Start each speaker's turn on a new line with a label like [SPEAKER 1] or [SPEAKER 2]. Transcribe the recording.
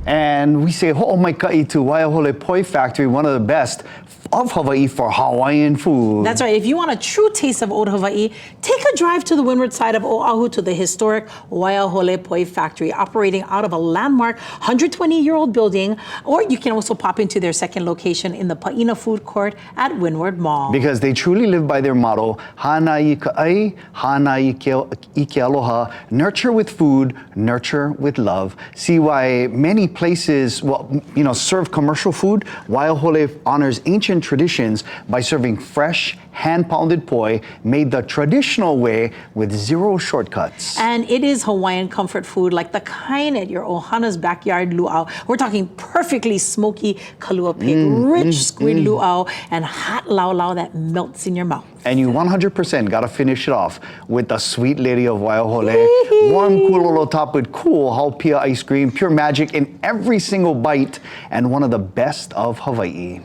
[SPEAKER 1] And we say ho'omaikai to Waiāhole Poi Factory, one of the best of Hawaii for Hawaiian food.
[SPEAKER 2] That's right. If you want a true taste of Old Hawaii, take a drive to the windward side of Oahu to the historic Waiāhole Poi Factory, operating out of a landmark 120-year-old building, or you can also pop into their second location in the Paina Food Court at Windward Mall.
[SPEAKER 1] Because they truly live by their motto, hana i ka ai, hana i ke aloha, nurture with food, nurture with love. See why many places, serve commercial food. Waiāhole honors ancient traditions by serving fresh, hand-pounded poi made the traditional way with zero shortcuts.
[SPEAKER 2] And it is Hawaiian comfort food like the kind at your ohana's backyard lūʻau. We're talking perfectly smoky kālua pig, rich squid lūʻau, and hot laulau that melts in your mouth.
[SPEAKER 1] And you 100% got to finish it off with the sweet Lady of Waiahole. Warm kulolo topped with cool haupia ice cream, pure magic in every single bite, and one of the best of Hawaii.